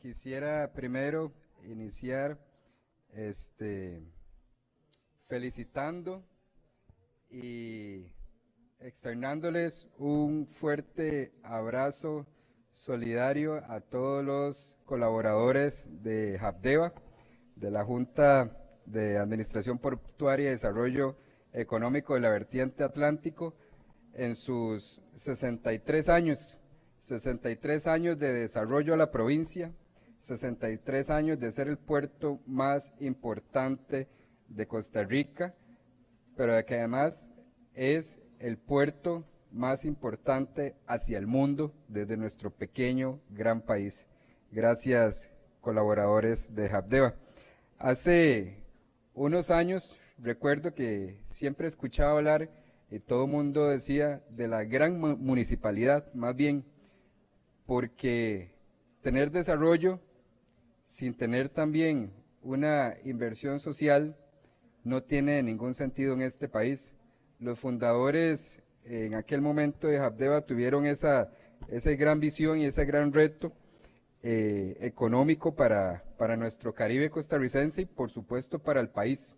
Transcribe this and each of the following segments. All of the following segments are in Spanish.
Quisiera primero iniciar felicitando y externándoles un fuerte abrazo solidario a todos los colaboradores de Habdeba, de la Junta de Administración Portuaria y Desarrollo Económico de la Vertiente Atlántico, en sus 63 años de desarrollo a la provincia, 63 años de ser el puerto más importante de Costa Rica, pero de que además es el puerto más importante hacia el mundo desde nuestro pequeño, gran país. Gracias, colaboradores de Habdeba. Hace unos años recuerdo que siempre escuchaba hablar y todo el mundo decía de la gran municipalidad, más bien, porque tener desarrollo sin tener también una inversión social no tiene ningún sentido en este país. Los fundadores en aquel momento de Habdeba tuvieron esa gran visión y ese gran reto económico para nuestro Caribe costarricense y por supuesto para el país,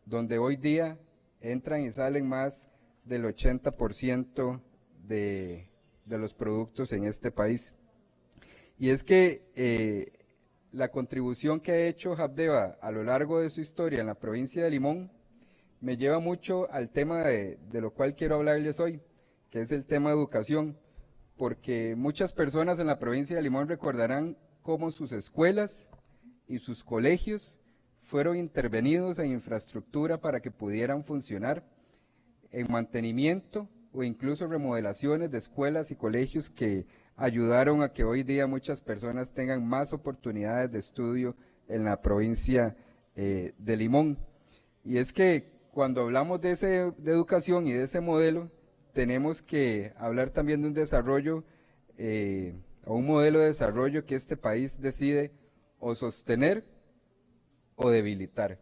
donde hoy día entran y salen más del 80% de los productos en este país. Y es que la contribución que ha hecho Habdeba a lo largo de su historia en la provincia de Limón me lleva mucho al tema de lo cual quiero hablarles hoy, que es el tema de educación, porque muchas personas en la provincia de Limón recordarán cómo sus escuelas y sus colegios fueron intervenidos en infraestructura para que pudieran funcionar, en mantenimiento o incluso remodelaciones de escuelas y colegios que ayudaron a que hoy día muchas personas tengan más oportunidades de estudio en la provincia de Limón. Y es que cuando hablamos de educación y de ese modelo, tenemos que hablar también de un desarrollo o un modelo de desarrollo que este país decide o sostener o debilitar.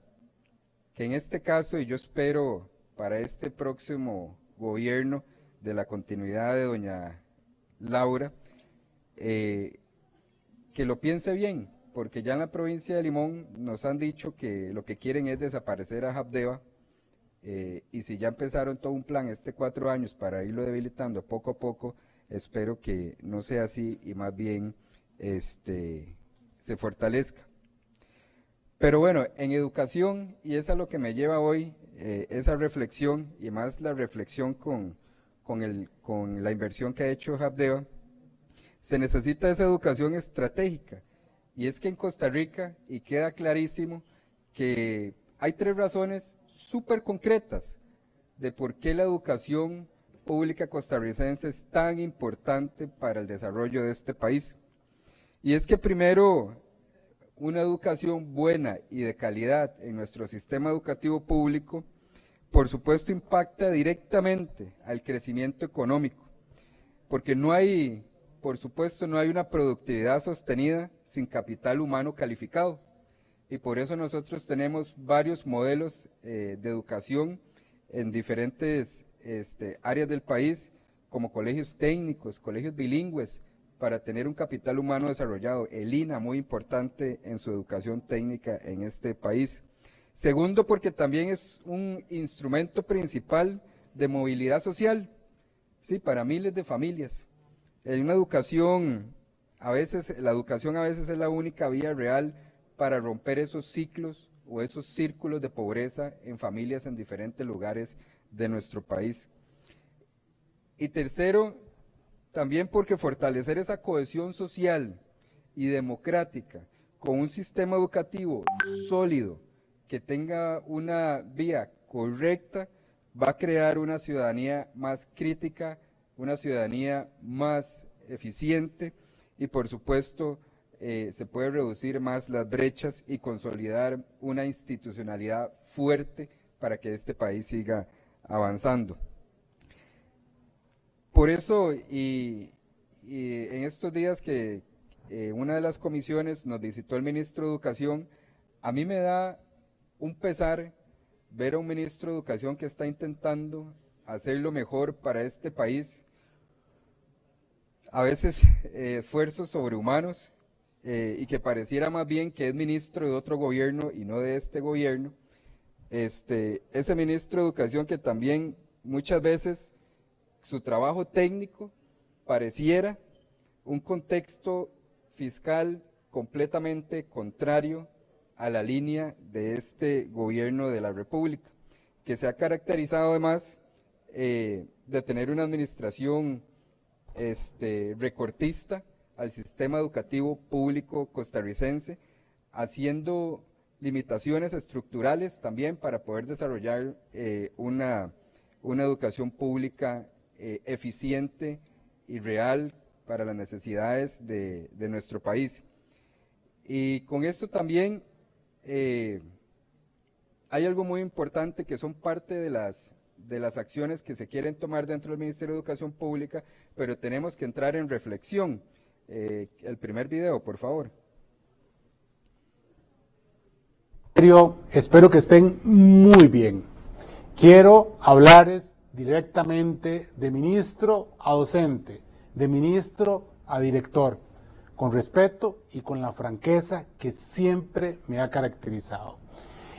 Que en este caso, y yo espero para este próximo gobierno de la continuidad de doña Laura, que lo piense bien, porque ya en la provincia de Limón nos han dicho que lo que quieren es desaparecer a Habdeba, y si ya empezaron todo un plan 4 años para irlo debilitando poco a poco, espero que no sea así y más bien se fortalezca. Pero bueno, en educación, y es a lo que me lleva hoy esa reflexión, y más la reflexión con la inversión que ha hecho Habdeba, se necesita esa educación estratégica. Y es que en Costa Rica, y queda clarísimo, que hay 3 razones súper concretas de por qué la educación pública costarricense es tan importante para el desarrollo de este país. Y es que primero, una educación buena y de calidad en nuestro sistema educativo público, por supuesto, impacta directamente al crecimiento económico, porque por supuesto, no hay una productividad sostenida sin capital humano calificado. Y por eso nosotros tenemos varios modelos de educación en diferentes áreas del país, como colegios técnicos, colegios bilingües, para tener un capital humano desarrollado. El INA, muy importante en su educación técnica en este país. Segundo, porque también es un instrumento principal de movilidad social, sí, para miles de familias. En una educación, la educación a veces es la única vía real para romper esos ciclos o esos círculos de pobreza en familias en diferentes lugares de nuestro país. Y tercero, también porque fortalecer esa cohesión social y democrática con un sistema educativo sólido que tenga una vía correcta va a crear una ciudadanía más crítica, una ciudadanía más eficiente y por supuesto se puede reducir más las brechas y consolidar una institucionalidad fuerte para que este país siga avanzando. Por eso, y en estos días que una de las comisiones nos visitó el ministro de Educación, a mí me da un pesar ver a un ministro de Educación que está intentando hacer lo mejor para este país, a veces esfuerzos sobrehumanos, y que pareciera más bien que es ministro de otro gobierno y no de este gobierno, ese ministro de Educación que también muchas veces su trabajo técnico pareciera un contexto fiscal completamente contrario a la línea de este gobierno de la República, que se ha caracterizado además de tener una administración recortista al sistema educativo público costarricense, haciendo limitaciones estructurales también para poder desarrollar una educación pública eficiente y real para las necesidades de nuestro país. Y con esto también hay algo muy importante que son parte de las acciones que se quieren tomar dentro del Ministerio de Educación Pública, pero tenemos que entrar en reflexión. El primer video, por favor. Espero que estén muy bien. Quiero hablarles directamente de ministro a docente, de ministro a director, con respeto y con la franqueza que siempre me ha caracterizado.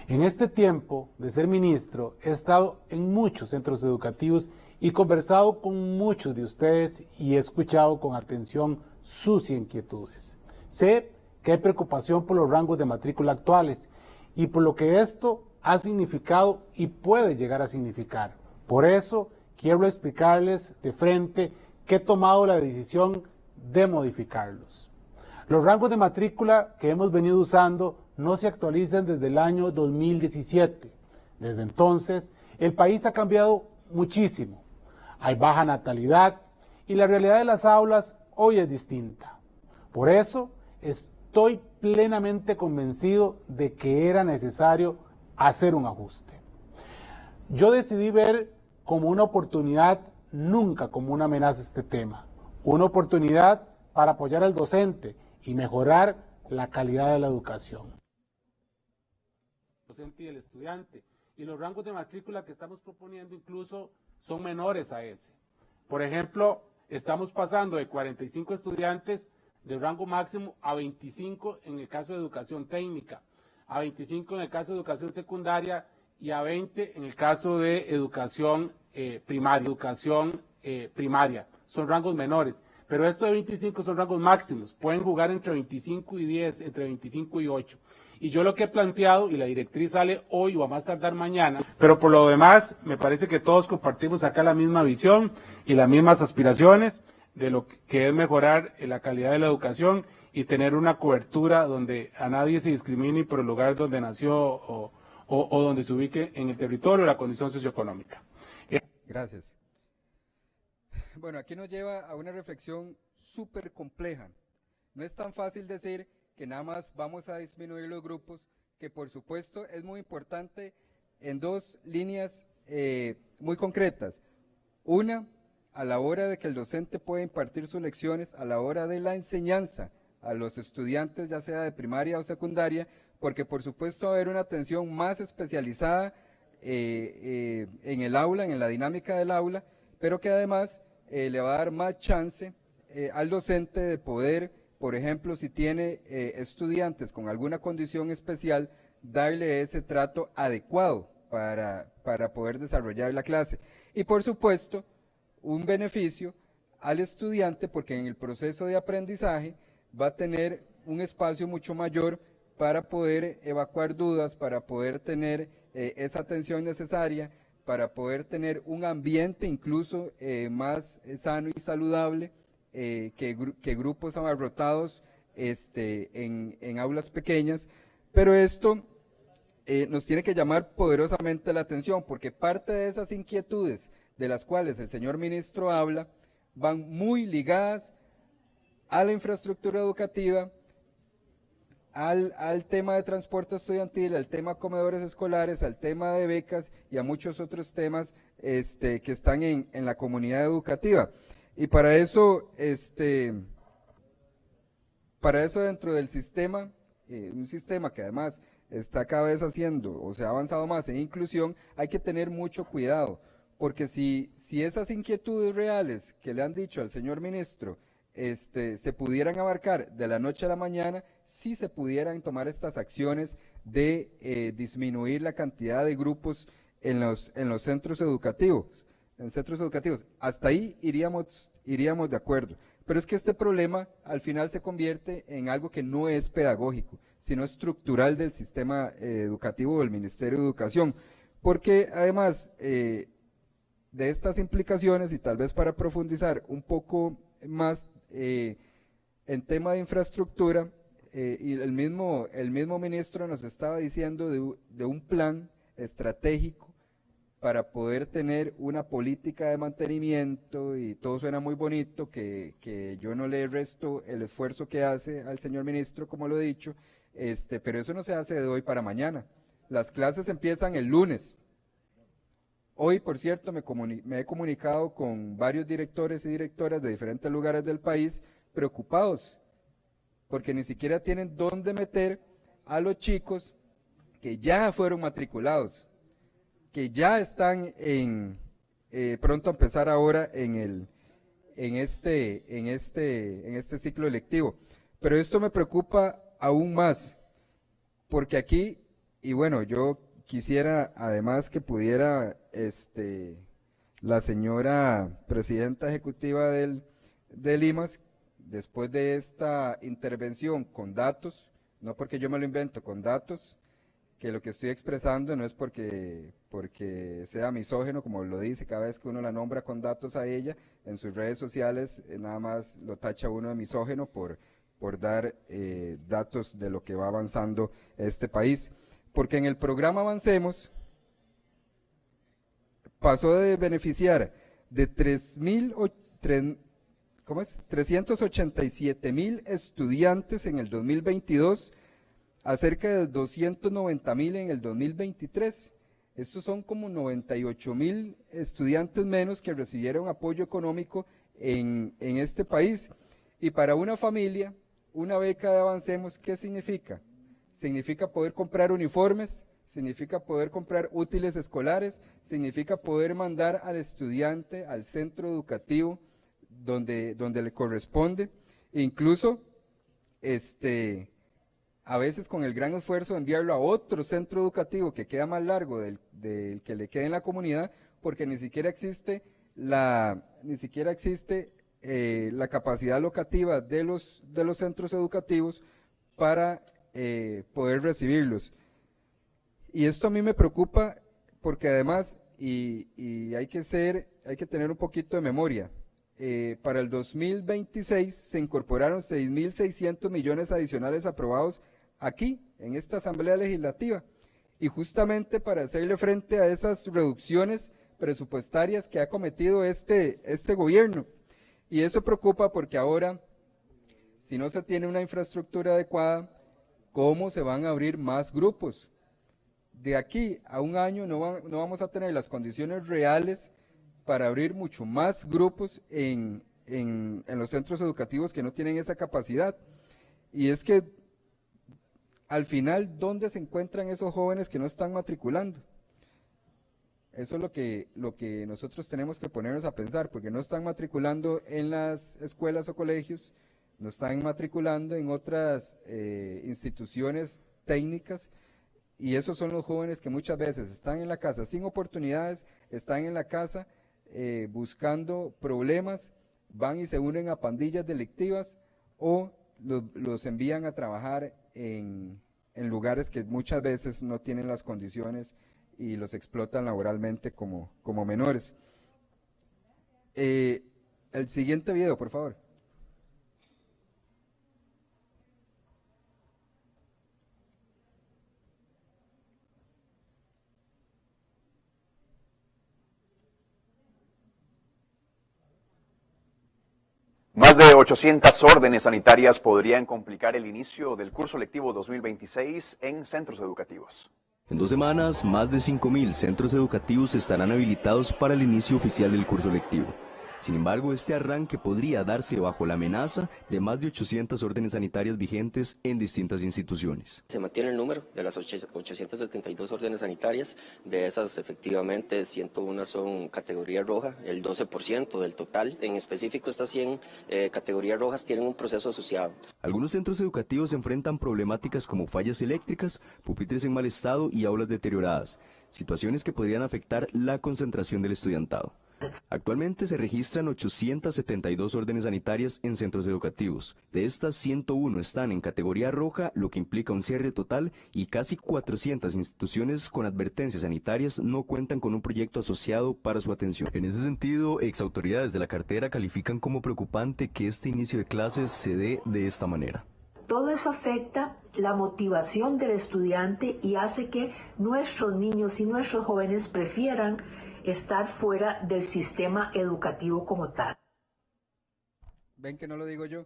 En este tiempo de ser ministro, he estado en muchos centros educativos y conversado con muchos de ustedes y he escuchado con atención sus inquietudes. Sé que hay preocupación por los rangos de matrícula actuales y por lo que esto ha significado y puede llegar a significar. Por eso quiero explicarles de frente que he tomado la decisión de modificarlos. Los rangos de matrícula que hemos venido usando no se actualizan desde el año 2017. Desde entonces, el país ha cambiado muchísimo. Hay baja natalidad y la realidad de las aulas hoy es distinta. Por eso, estoy plenamente convencido de que era necesario hacer un ajuste. Yo decidí ver como una oportunidad, nunca como una amenaza este tema. Una oportunidad para apoyar al docente y mejorar la calidad de la educación. El docente y el estudiante. Y los rangos de matrícula que estamos proponiendo incluso son menores a ese. Por ejemplo, estamos pasando de 45 estudiantes de rango máximo a 25 en el caso de educación técnica, a 25 en el caso de educación secundaria y a 20 en el caso de educación primaria. Son rangos menores. Pero esto de 25 son rangos máximos, pueden jugar entre 25 y 10, entre 25 y 8. Y yo lo que he planteado, y la directriz sale hoy o a más tardar mañana, pero por lo demás me parece que todos compartimos acá la misma visión y las mismas aspiraciones de lo que es mejorar la calidad de la educación y tener una cobertura donde a nadie se discrimine por el lugar donde nació o donde se ubique en el territorio o la condición socioeconómica. Gracias. Bueno, aquí nos lleva a una reflexión súper compleja. No es tan fácil decir que nada más vamos a disminuir los grupos, que por supuesto es muy importante en dos líneas muy concretas. Una, a la hora de que el docente pueda impartir sus lecciones, a la hora de la enseñanza a los estudiantes, ya sea de primaria o secundaria, porque por supuesto va a haber una atención más especializada en el aula, en la dinámica del aula, pero que además le va a dar más chance al docente de poder, por ejemplo, si tiene estudiantes con alguna condición especial, darle ese trato adecuado para poder desarrollar la clase. Y por supuesto, un beneficio al estudiante porque en el proceso de aprendizaje va a tener un espacio mucho mayor para poder evacuar dudas, para poder tener esa atención necesaria, para poder tener un ambiente incluso más sano y saludable que grupos abarrotados en aulas pequeñas. Pero esto nos tiene que llamar poderosamente la atención, porque parte de esas inquietudes de las cuales el señor ministro habla van muy ligadas a la infraestructura educativa, al tema de transporte estudiantil, al tema de comedores escolares, al tema de becas y a muchos otros temas que están en la comunidad educativa. Y para eso dentro del sistema, un sistema que además está cada vez haciendo o se ha avanzado más en inclusión, hay que tener mucho cuidado, porque si esas inquietudes reales que le han dicho al señor ministro se pudieran abarcar de la noche a la mañana, si se pudieran tomar estas acciones de disminuir la cantidad de grupos en los centros educativos. Hasta ahí iríamos de acuerdo. Pero es que este problema al final se convierte en algo que no es pedagógico, sino estructural del sistema educativo del Ministerio de Educación. Porque además de estas implicaciones, y tal vez para profundizar un poco más en tema de infraestructura, y el mismo ministro nos estaba diciendo de un plan estratégico para poder tener una política de mantenimiento, y todo suena muy bonito, que yo no le resto el esfuerzo que hace al señor ministro, como lo he dicho, pero eso no se hace de hoy para mañana. Las clases empiezan el lunes. Hoy, por cierto, me he comunicado con varios directores y directoras de diferentes lugares del país preocupados, porque ni siquiera tienen dónde meter a los chicos que ya fueron matriculados, que ya están pronto a empezar ahora en este ciclo lectivo. Pero esto me preocupa aún más, porque aquí, y bueno, yo quisiera además que pudiera la señora presidenta ejecutiva del IMAS, después de esta intervención con datos, no porque yo me lo invento, con datos, que lo que estoy expresando no es porque sea misógino, como lo dice cada vez que uno la nombra con datos a ella, en sus redes sociales nada más lo tacha uno de misógino por dar datos de lo que va avanzando este país. Porque en el programa Avancemos pasó de beneficiar de 387,000 estudiantes en el 2022 a cerca de 290,000 en el 2023. Estos son como 98,000 estudiantes menos que recibieron apoyo económico en este país. Y para una familia, una beca de Avancemos, ¿qué significa? Significa poder comprar uniformes, significa poder comprar útiles escolares, significa poder mandar al estudiante al centro educativo donde le corresponde, e incluso a veces con el gran esfuerzo de enviarlo a otro centro educativo que queda más largo del que le queda en la comunidad, porque ni siquiera existe la capacidad locativa de los centros educativos para poder recibirlos. Y esto a mí me preocupa porque además, y hay que tener un poquito de memoria, para el 2026 se incorporaron 6.600 millones adicionales aprobados aquí, en esta Asamblea Legislativa, y justamente para hacerle frente a esas reducciones presupuestarias que ha cometido este gobierno. Y eso preocupa porque ahora, si no se tiene una infraestructura adecuada, ¿cómo se van a abrir más grupos? De aquí a un año no vamos a tener las condiciones reales para abrir mucho más grupos en los centros educativos que no tienen esa capacidad. Y es que al final, ¿dónde se encuentran esos jóvenes que no están matriculando? Eso es lo que nosotros tenemos que ponernos a pensar, porque no están matriculando en las escuelas o colegios, no están matriculando en otras instituciones técnicas, y esos son los jóvenes que muchas veces están en la casa sin oportunidades, están en la casa buscando problemas, van y se unen a pandillas delictivas o los envían a trabajar en lugares que muchas veces no tienen las condiciones y los explotan laboralmente como menores. El siguiente video, por favor. Más de 800 órdenes sanitarias podrían complicar el inicio del curso lectivo 2026 en centros educativos. En 2 semanas, más de 5.000 centros educativos estarán habilitados para el inicio oficial del curso lectivo. Sin embargo, este arranque podría darse bajo la amenaza de más de 800 órdenes sanitarias vigentes en distintas instituciones. Se mantiene el número de las 872 órdenes sanitarias, de esas efectivamente 101 son categoría roja, el 12% del total. En específico estas 100 categorías rojas tienen un proceso asociado. Algunos centros educativos enfrentan problemáticas como fallas eléctricas, pupitres en mal estado y aulas deterioradas, situaciones que podrían afectar la concentración del estudiantado. Actualmente se registran 872 órdenes sanitarias en centros educativos. De estas, 101 están en categoría roja, lo que implica un cierre total, y casi 400 instituciones con advertencias sanitarias no cuentan con un proyecto asociado para su atención. En ese sentido, exautoridades de la cartera califican como preocupante que este inicio de clases se dé de esta manera. Todo eso afecta la motivación del estudiante y hace que nuestros niños y nuestros jóvenes prefieran estar fuera del sistema educativo como tal. ¿Ven que no lo digo yo?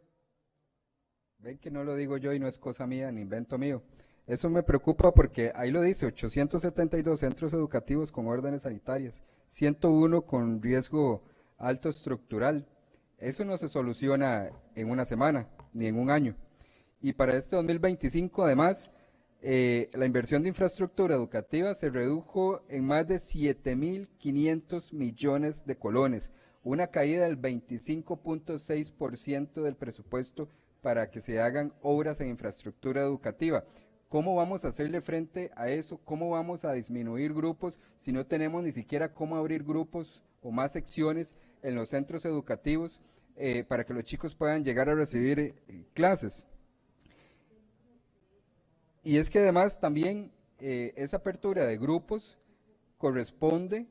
¿Ven que no lo digo yo y no es cosa mía ni invento mío? Eso me preocupa porque ahí lo dice, 872 centros educativos con órdenes sanitarias, 101 con riesgo alto estructural. Eso no se soluciona en una semana ni en un año. Y para este 2025, además, la inversión de infraestructura educativa se redujo en más de 7.500 millones de colones, una caída del 25.6% del presupuesto para que se hagan obras en infraestructura educativa. ¿Cómo vamos a hacerle frente a eso? ¿Cómo vamos a disminuir grupos si no tenemos ni siquiera cómo abrir grupos o más secciones en los centros educativos para que los chicos puedan llegar a recibir clases? Y es que además también esa apertura de grupos corresponde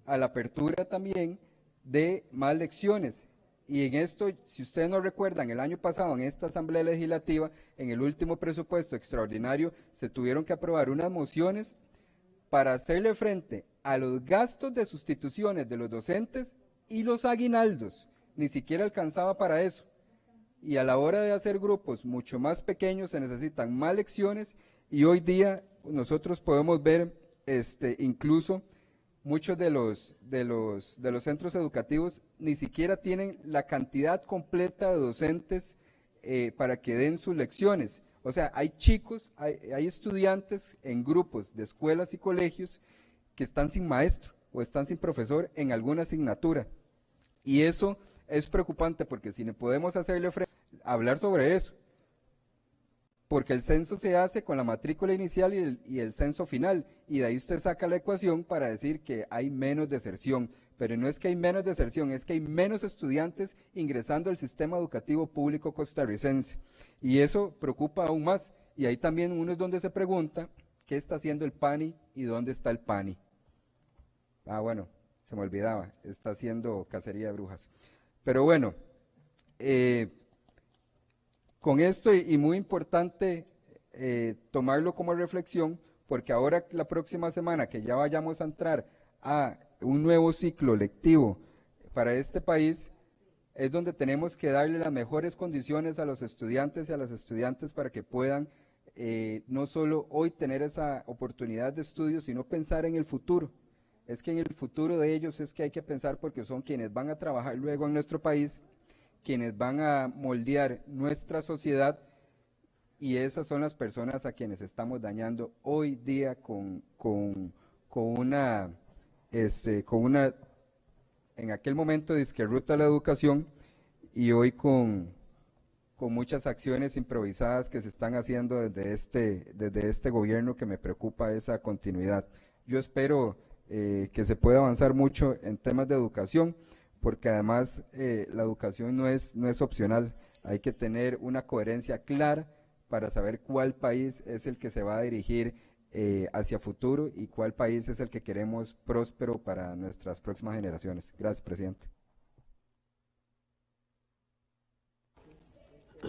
a la apertura también de más lecciones. Y en esto, si ustedes no recuerdan, el año pasado en esta Asamblea Legislativa, en el último presupuesto extraordinario, se tuvieron que aprobar unas mociones para hacerle frente a los gastos de sustituciones de los docentes y los aguinaldos. Ni siquiera alcanzaba para eso. Y a la hora de hacer grupos mucho más pequeños se necesitan más lecciones y hoy día nosotros podemos ver incluso muchos de los centros educativos ni siquiera tienen la cantidad completa de docentes para que den sus lecciones. O sea, hay chicos, hay estudiantes en grupos de escuelas y colegios que están sin maestro o están sin profesor en alguna asignatura. Y eso es preocupante porque si no podemos hacerle frente, hablar sobre eso, porque el censo se hace con la matrícula inicial y el censo final, y de ahí usted saca la ecuación para decir que hay menos deserción, pero no es que hay menos deserción, es que hay menos estudiantes ingresando al sistema educativo público costarricense, y eso preocupa aún más, y ahí también uno es donde se pregunta, ¿qué está haciendo el PANI y dónde está el PANI? Ah, bueno, se me olvidaba, está haciendo cacería de brujas. Pero bueno, con esto y muy importante tomarlo como reflexión, porque ahora la próxima semana que ya vayamos a entrar a un nuevo ciclo lectivo para este país, es donde tenemos que darle las mejores condiciones a los estudiantes y a las estudiantes para que puedan no solo hoy tener esa oportunidad de estudio, sino pensar en el futuro. Es que en el futuro de ellos es que hay que pensar porque son quienes van a trabajar luego en nuestro país, quienes van a moldear nuestra sociedad y esas son las personas a quienes estamos dañando hoy día con una, en aquel momento disque ruta a la educación y hoy con muchas acciones improvisadas que se están haciendo desde este gobierno que me preocupa esa continuidad. Yo espero que se pueda avanzar mucho en temas de educación, porque además la educación no es opcional, hay que tener una coherencia clara para saber cuál país es el que se va a dirigir hacia futuro y cuál país es el que queremos próspero para nuestras próximas generaciones. Gracias, presidente.